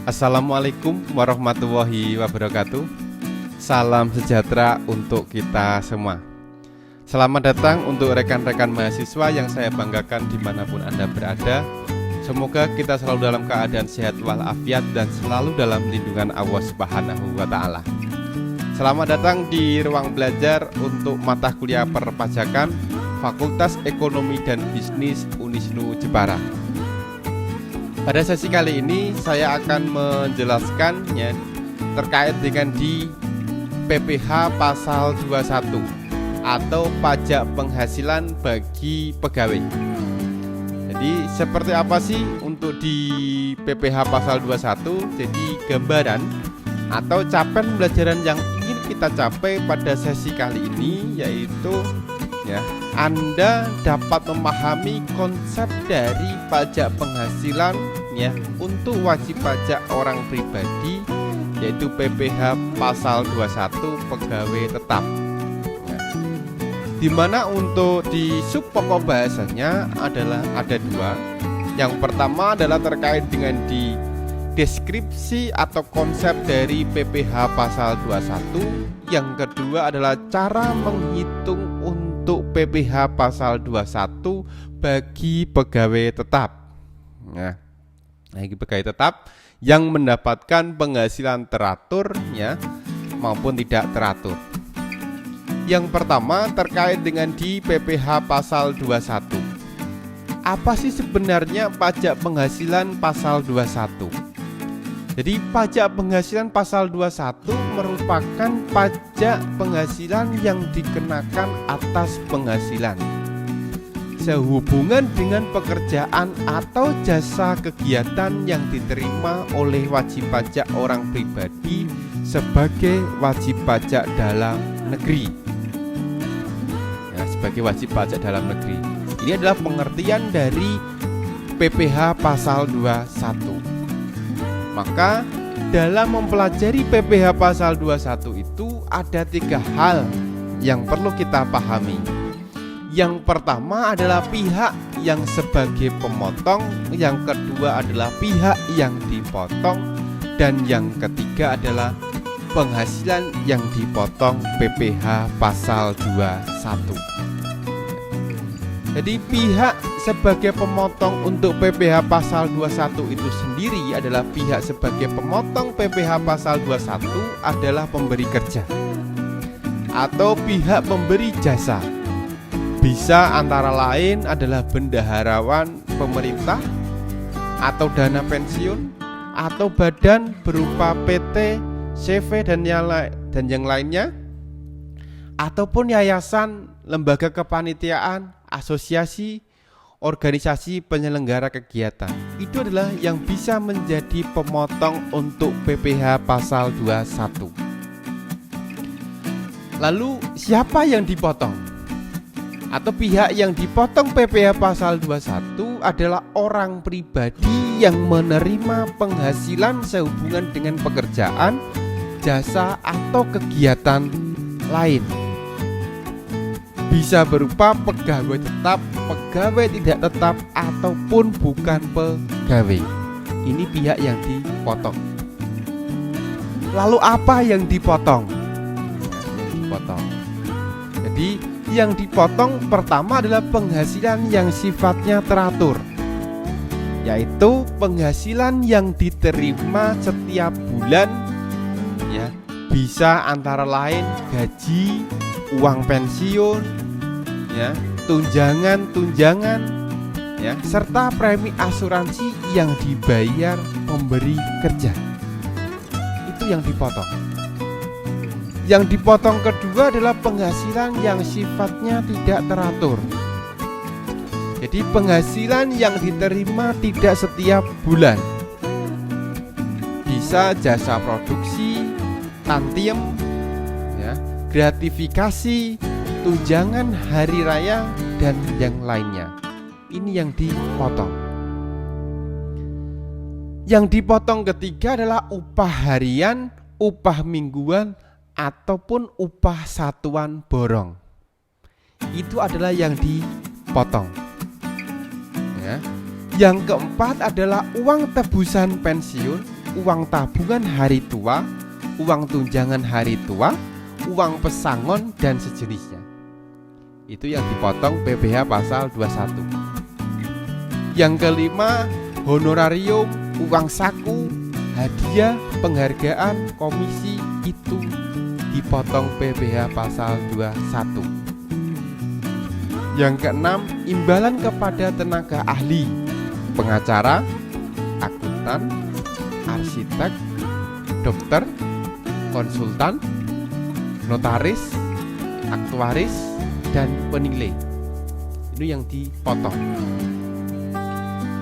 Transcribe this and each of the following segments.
Assalamualaikum warahmatullahi wabarakatuh. Salam sejahtera untuk kita semua. Selamat datang untuk rekan-rekan mahasiswa yang saya banggakan dimanapun Anda berada. Semoga kita selalu dalam keadaan sehat walafiat dan selalu dalam lindungan Allah Subhanahu wa Ta'ala. Selamat datang di ruang belajar untuk mata kuliah perpajakan Fakultas Ekonomi dan Bisnis Unisnu Jepara. Pada sesi kali ini saya akan menjelaskannya terkait dengan di PPh pasal 21 atau pajak penghasilan bagi pegawai. Jadi seperti apa sih untuk di PPh pasal 21? Jadi gambaran atau capaian pembelajaran yang ingin kita capai pada sesi kali ini yaitu Anda dapat memahami konsep dari pajak penghasilan untuk wajib pajak orang pribadi yaitu PPh pasal 21 pegawai tetap. Dimana untuk di sub pokok bahasanya adalah ada dua. Yang pertama adalah terkait dengan di deskripsi atau konsep dari PPh pasal 21. Yang kedua adalah cara menghitung untuk PPh pasal 21 bagi pegawai tetap. Bagi pegawai tetap yang mendapatkan penghasilan teratur maupun tidak teratur. Yang pertama terkait dengan di PPh pasal 21. Apa sih sebenarnya pajak penghasilan pasal 21? Jadi pajak penghasilan pasal 21 merupakan pajak penghasilan yang dikenakan atas penghasilan sehubungan dengan pekerjaan atau jasa kegiatan yang diterima oleh wajib pajak orang pribadi sebagai wajib pajak dalam negeri. Sebagai wajib pajak dalam negeri. Ini adalah pengertian dari PPh pasal 21. Maka dalam mempelajari PPh pasal 21 itu ada 3 hal yang perlu kita pahami. Yang pertama adalah pihak yang sebagai pemotong, yang kedua adalah pihak yang dipotong, dan yang ketiga adalah penghasilan yang dipotong PPh pasal 21. Jadi pihak sebagai pemotong untuk PPh pasal 21 itu sendiri adalah pihak sebagai pemotong PPh pasal 21 adalah pemberi kerja atau pihak pemberi jasa. Bisa antara lain adalah bendaharawan pemerintah atau dana pensiun atau badan berupa PT, CV dan yang lainnya, ataupun yayasan, lembaga kepanitiaan, asosiasi, organisasi penyelenggara kegiatan. Itu adalah yang bisa menjadi pemotong untuk PPh pasal 21. Lalu siapa yang dipotong? Atau pihak yang dipotong PPh pasal 21 adalah orang pribadi yang menerima penghasilan sehubungan dengan pekerjaan, jasa atau kegiatan lain. Bisa berupa pegawai tetap, pegawai tidak tetap, ataupun bukan pegawai. Ini pihak yang dipotong. Lalu apa yang dipotong? Jadi yang dipotong pertama adalah penghasilan yang sifatnya teratur, yaitu penghasilan yang diterima setiap bulan, bisa antara lain gaji, uang pensiun, tunjangan, serta premi asuransi yang dibayar pemberi kerja. Itu yang dipotong. Yang dipotong kedua adalah penghasilan yang sifatnya tidak teratur. Jadi penghasilan yang diterima tidak setiap bulan. Bisa jasa produksi, tantiem, gratifikasi, tunjangan hari raya, dan yang lainnya. Ini yang dipotong. Yang dipotong ketiga adalah upah harian, upah mingguan, ataupun upah satuan borong. Itu adalah yang dipotong. Yang keempat adalah uang tebusan pensiun uang tabungan hari tua, uang tunjangan hari tua, uang pesangon dan sejenisnya. Itu yang dipotong PPh pasal 21. Yang kelima, honorarium, uang saku, hadiah, penghargaan, komisi itu dipotong PPh pasal 21. Yang keenam, imbalan kepada tenaga ahli, pengacara, akuntan, arsitek, dokter, konsultan, notaris, aktuaris, dan penilai. Itu yang dipotong.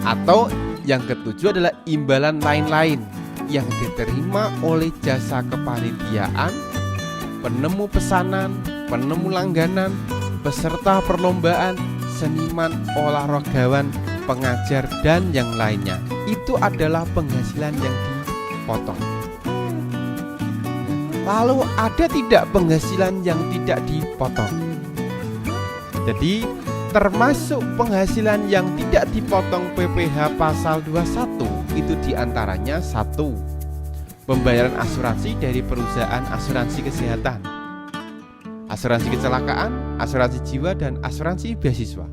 Atau yang ketujuh adalah imbalan lain-lain yang diterima oleh jasa kepanitiaan, penemu pesanan, penemu langganan, peserta perlombaan, seniman, olahragawan, pengajar, dan yang lainnya. Itu adalah penghasilan yang dipotong. Lalu ada tidak penghasilan yang tidak dipotong? Jadi termasuk penghasilan yang tidak dipotong PPh pasal 21 itu diantaranya 1. Pembayaran asuransi dari perusahaan asuransi kesehatan, asuransi kecelakaan, asuransi jiwa, dan asuransi beasiswa.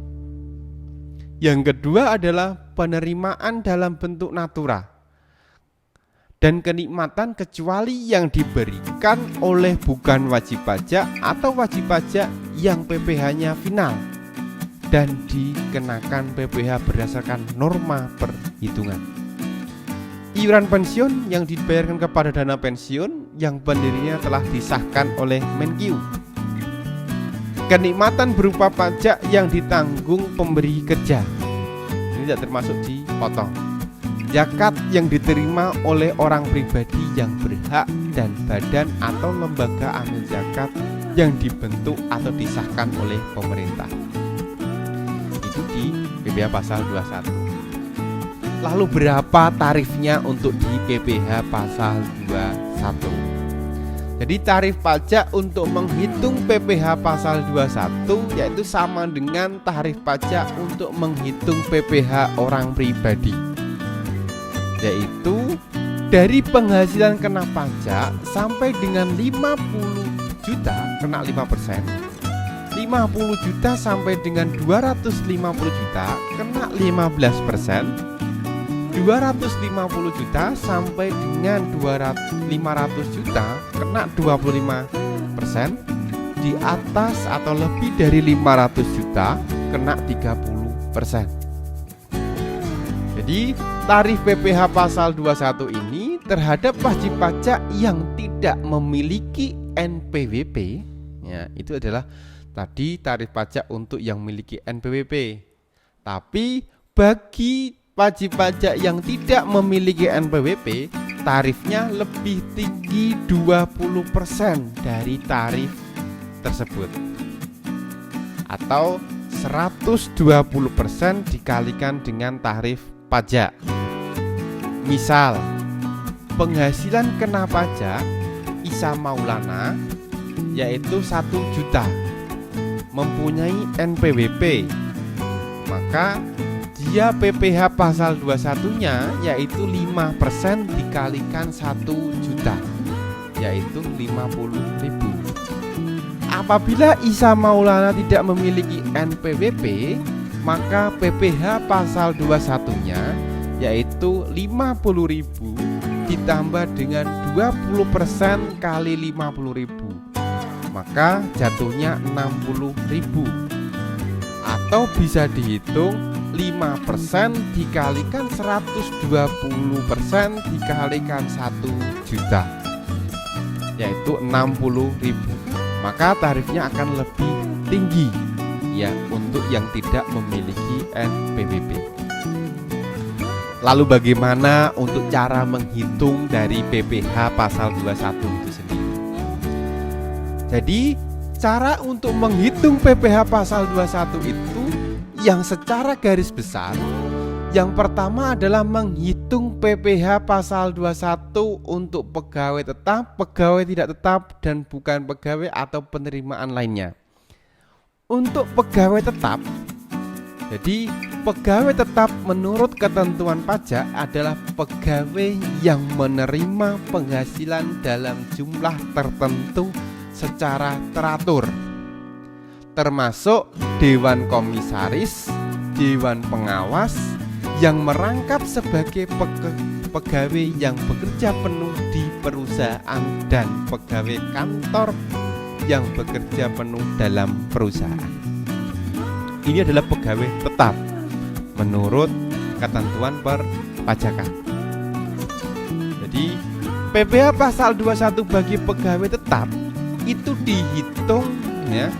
Yang kedua adalah penerimaan dalam bentuk natura dan kenikmatan kecuali yang diberikan oleh bukan wajib pajak atau wajib pajak yang PPh-nya final dan dikenakan PPh berdasarkan norma perhitungan. Iuran pensiun yang dibayarkan kepada dana pensiun yang pendirinya telah disahkan oleh Menkyu. Kenikmatan berupa pajak yang ditanggung pemberi kerja, ini tidak termasuk dipotong. Zakat yang diterima oleh orang pribadi yang berhak dan badan atau lembaga amil zakat yang dibentuk atau disahkan oleh pemerintah. Itu di PPh pasal 21. Lalu berapa tarifnya untuk di PPh pasal 21? Jadi tarif pajak untuk menghitung PPh pasal 21 yaitu sama dengan tarif pajak untuk menghitung PPh orang pribadi, yaitu dari penghasilan kena pajak sampai dengan 50 juta kena 5%, 50 juta sampai dengan 250 juta kena 15%, 250 juta sampai dengan 500 juta kena 25%, di atas atau lebih dari 500 juta kena 30%. Jadi tarif PPh pasal 21 ini terhadap wajib pajak yang tidak memiliki NPWP, ya, itu adalah tadi tarif pajak untuk yang memiliki NPWP. Tapi bagi wajib pajak yang tidak memiliki NPWP, tarifnya lebih tinggi 20% dari tarif tersebut, atau 120% dikalikan dengan tarif pajak. Misal, penghasilan kena pajak Isa Maulana yaitu 1 juta, mempunyai NPWP, maka dia PPh pasal 21-nya yaitu 5% dikalikan 1 juta, yaitu 50.000. Apabila Isa Maulana tidak memiliki NPWP, maka PPh pasal 21-nya yaitu 50.000 ditambah dengan 20% kali 50.000, maka jatuhnya 60.000. Atau bisa dihitung 5% dikalikan 120% dikalikan 1 juta, yaitu 60.000. Maka tarifnya akan lebih tinggi, ya, untuk yang tidak memiliki NPWP. Lalu bagaimana untuk cara menghitung dari PPh pasal 21 itu sendiri? Jadi cara untuk menghitung PPh pasal 21 itu yang secara garis besar, yang pertama adalah menghitung PPh pasal 21 untuk pegawai tetap, pegawai tidak tetap, dan bukan pegawai atau penerimaan lainnya. Untuk pegawai tetap, jadi Pegawai tetap menurut ketentuan pajak adalah pegawai yang menerima penghasilan dalam jumlah tertentu secara teratur, termasuk dewan komisaris, dewan pengawas yang merangkap sebagai pegawai yang bekerja penuh di perusahaan dan pegawai kantor yang bekerja penuh dalam perusahaan. Ini adalah pegawai tetap menurut ketentuan perpajakan. Jadi PPh pasal 21 bagi pegawai tetap itu dihitung ya,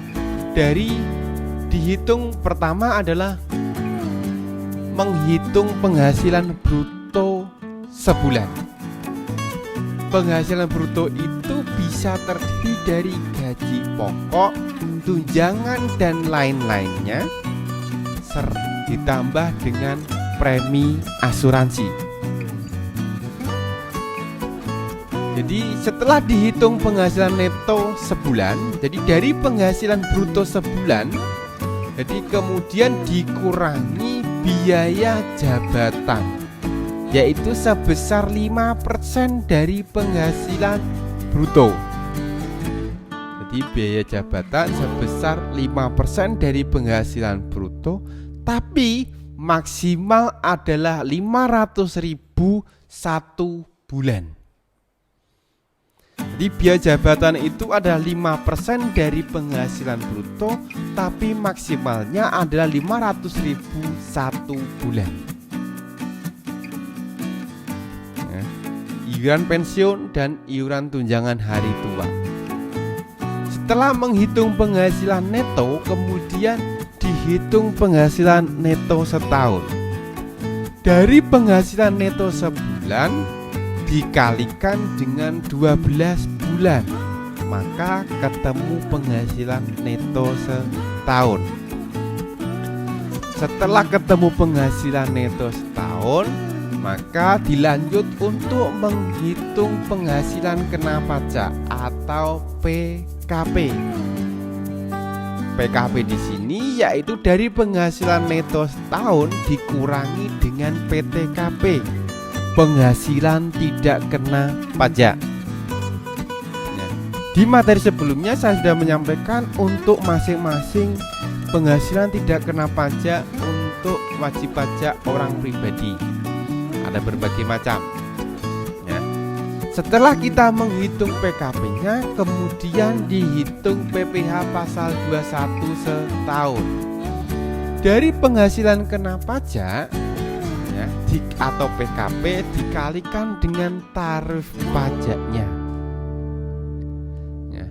dihitung pertama adalah menghitung penghasilan bruto sebulan. Penghasilan bruto itu bisa terdiri dari gaji pokok, tunjangan dan lain-lainnya, ditambah dengan premi asuransi. Jadi setelah dihitung penghasilan neto sebulan, jadi dari penghasilan bruto sebulan, jadi kemudian dikurangi biaya jabatan, yaitu sebesar 5% dari penghasilan bruto. Jadi biaya jabatan sebesar 5% dari penghasilan bruto, tapi maksimal adalah 500.000 satu bulan. Jadi biaya jabatan itu adalah 5% dari penghasilan bruto, tapi maksimalnya adalah 500.000 satu bulan. Iuran pensiun dan iuran tunjangan hari tua. Setelah menghitung penghasilan neto, kemudian dihitung penghasilan neto setahun. Dari penghasilan neto sebulan dikalikan dengan 12 bulan, maka ketemu penghasilan neto setahun. Setelah ketemu penghasilan neto setahun, maka dilanjut untuk menghitung penghasilan kena pajak atau PKP. PKP di sini yaitu dari penghasilan neto setahun dikurangi dengan PTKP, penghasilan tidak kena pajak. Di materi sebelumnya saya sudah menyampaikan untuk masing-masing penghasilan tidak kena pajak untuk wajib pajak orang pribadi. Ada berbagai macam. Setelah kita menghitung PKP-nya, kemudian dihitung PPh pasal 21 setahun. Dari penghasilan kena pajak ya, atau PKP dikalikan dengan tarif pajaknya. Ya.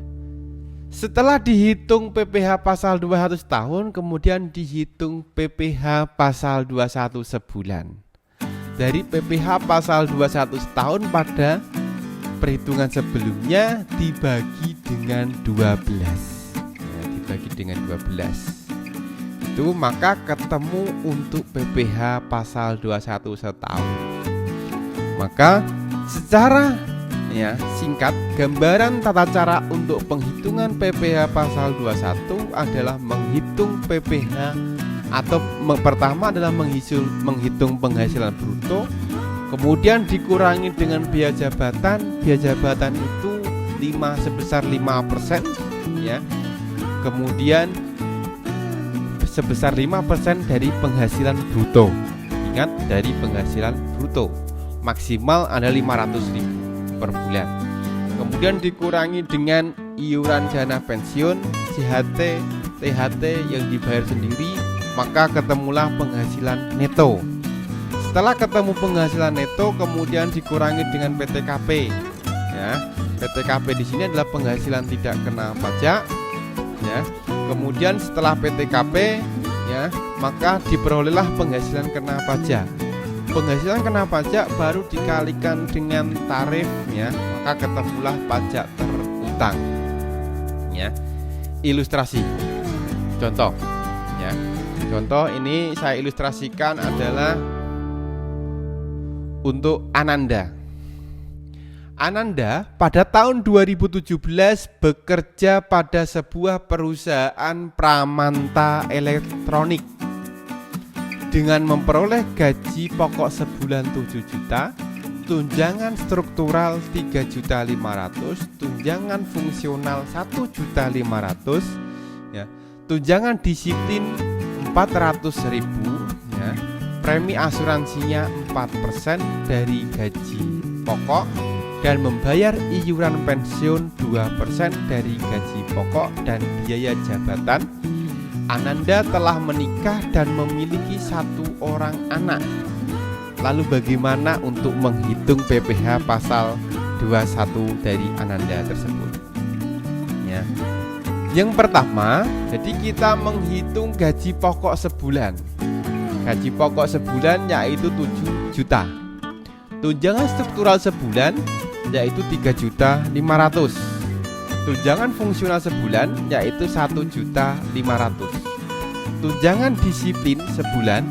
Setelah dihitung PPh pasal 21 setahun, kemudian dihitung PPh pasal 21 sebulan. Dari PPh pasal 21 setahun pada perhitungan sebelumnya dibagi dengan 12 ya, dibagi dengan 12 itu maka ketemu untuk PPh pasal 21 setahun. Maka secara ya singkat, gambaran tata cara untuk penghitungan PPh pasal 21 adalah menghitung PPh atau pertama adalah menghitung penghasilan bruto, kemudian dikurangi dengan biaya jabatan. Biaya jabatan itu sebesar 5% ya. Kemudian sebesar 5% dari penghasilan bruto. Ingat, dari penghasilan bruto. Maksimal ada 500.000 per bulan. Kemudian dikurangi dengan iuran dana pensiun, JHT, THT yang dibayar sendiri, maka ketemulah penghasilan neto. Setelah ketemu penghasilan neto, kemudian dikurangi dengan PTKP. Ya, PTKP di sini adalah penghasilan tidak kena pajak. Ya, kemudian setelah PTKP, ya, maka diperolehlah penghasilan kena pajak. Penghasilan kena pajak baru dikalikan dengan tarif, ya, maka ketemulah pajak terutang. Ya, ilustrasi. Contoh, ya. Contoh ini saya ilustrasikan adalah untuk Ananda. Ananda pada tahun 2017 bekerja pada sebuah perusahaan pramanta elektronik. dengan memperoleh gaji pokok sebulan 7 juta, tunjangan struktural 3.500.000, tunjangan fungsional 1.500.000, ya, tunjangan disiplin 400.000, ya, premi asuransinya 4% dari gaji pokok, dan membayar iuran pensiun 2% dari gaji pokok dan biaya jabatan. Ananda telah menikah dan memiliki 1 orang anak. Lalu bagaimana untuk menghitung PPh pasal 21 dari Ananda tersebut? Ya. Yang pertama, jadi kita menghitung gaji pokok sebulan. Gaji pokok sebulan yaitu 7 juta. Tunjangan struktural sebulan yaitu 3.500.000. Tunjangan fungsional sebulan yaitu 1.500.000. Tunjangan disiplin sebulan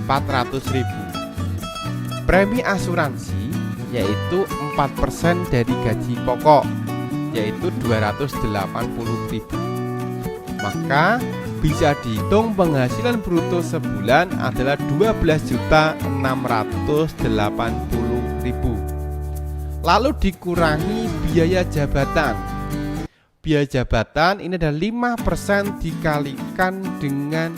400.000. Premi asuransi yaitu 4% dari gaji pokok yaitu 280.000. Maka bisa dihitung penghasilan bruto sebulan adalah 12.680.000. Lalu dikurangi biaya jabatan. Biaya jabatan ini adalah 5% dikalikan dengan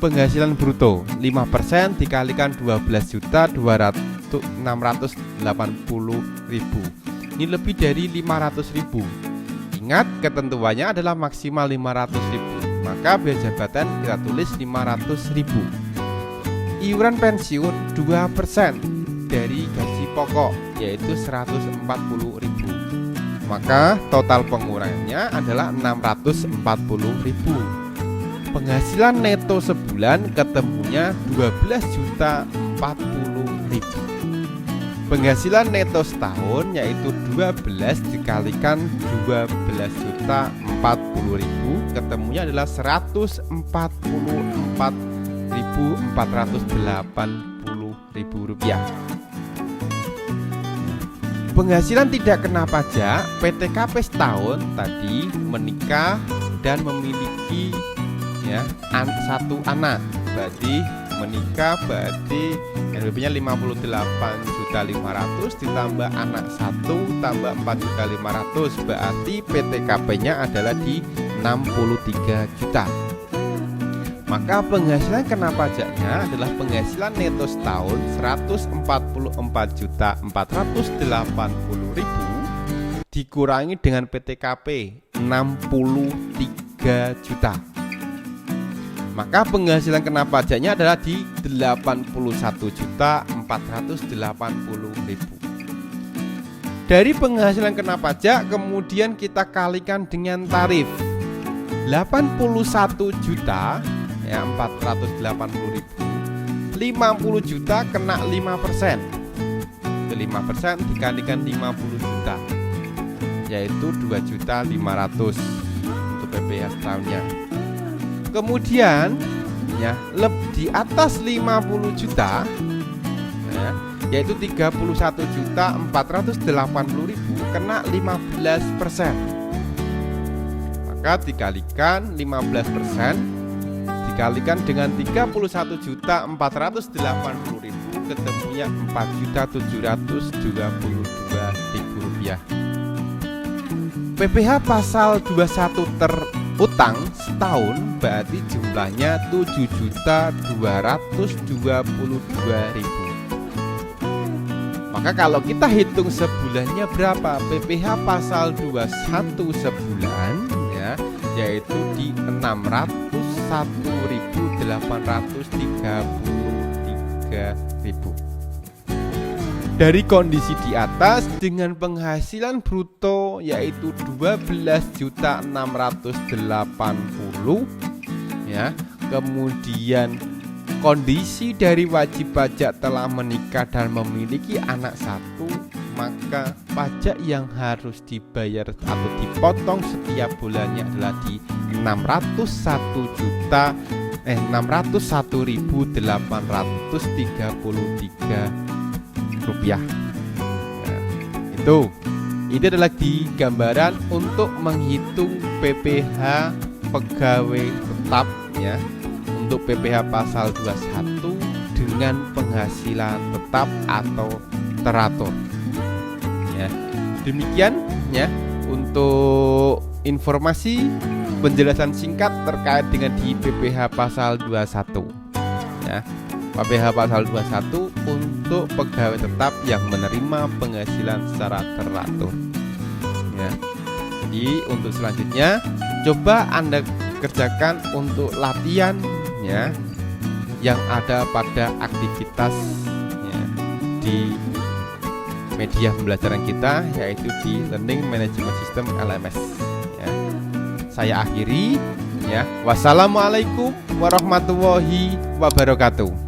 penghasilan bruto. 5% dikalikan 12.200.680.000. Ini lebih dari 500.000. Ingat, ketentuannya adalah maksimal 500.000. Maka biaya jabatan kita tulis 500.000. Iuran pensiun 2% dari gaji pokok yaitu 140.000. Maka total pengurangannya adalah 640.000. Penghasilan neto sebulan ketemunya 12.040.000. Penghasilan neto setahun yaitu 12 dikalikan 12.040.000 ketemunya adalah 144.480.000 rupiah. Penghasilan tidak kena pajak PTKP setahun tadi menikah dan memiliki, ya, 1 anak. Berarti menikah berarti NBP-nya 58.500.000 ditambah anak 1 tambah 4.500.000 berarti PTKP-nya adalah di 63 juta. Maka penghasilan kena pajaknya adalah penghasilan neto setahun 144.480.000 dikurangi dengan PTKP 63 juta. Maka penghasilan kena pajaknya adalah di 81.480.000. Dari penghasilan kena pajak kemudian kita kalikan dengan tarif 81 juta, ya, 480.000. 50 juta kena 5%. 5% dikalikan 50 juta yaitu 2.500.000 untuk PPh setahunnya. Kemudian, ya, di atas 50 juta, ya, yaitu 31.480.000 kena 15%. Maka dikalikan 15% dikalikan dengan 31.480.000 ketemunya 4.722.000 rupiah. PPh pasal 21 terutang setahun berarti jumlahnya 7.222.000. Maka kalau kita hitung sebulannya berapa PPh pasal 21 sebulan, ya, yaitu di 601.833.000. Dari kondisi di atas dengan penghasilan bruto yaitu 12.680.000, ya. Kemudian kondisi dari wajib pajak telah menikah dan memiliki anak 1, maka pajak yang harus dibayar atau dipotong setiap bulannya adalah di 601.833 rupiah. Nah, itu adalah di gambaran untuk menghitung PPh pegawai tetap, ya, untuk PPh pasal 21 dengan penghasilan tetap atau teratur. Ya, demikian ya untuk informasi penjelasan singkat terkait dengan di PPh pasal 21 ya. PPh pasal 21 untuk pegawai tetap yang menerima penghasilan secara teratur ya. Jadi untuk selanjutnya coba Anda kerjakan untuk latihan ya yang ada pada aktivitas ya, di media pembelajaran kita, yaitu di Learning Management System LMS ya. Saya akhiri ya. Wassalamualaikum warahmatullahi wabarakatuh.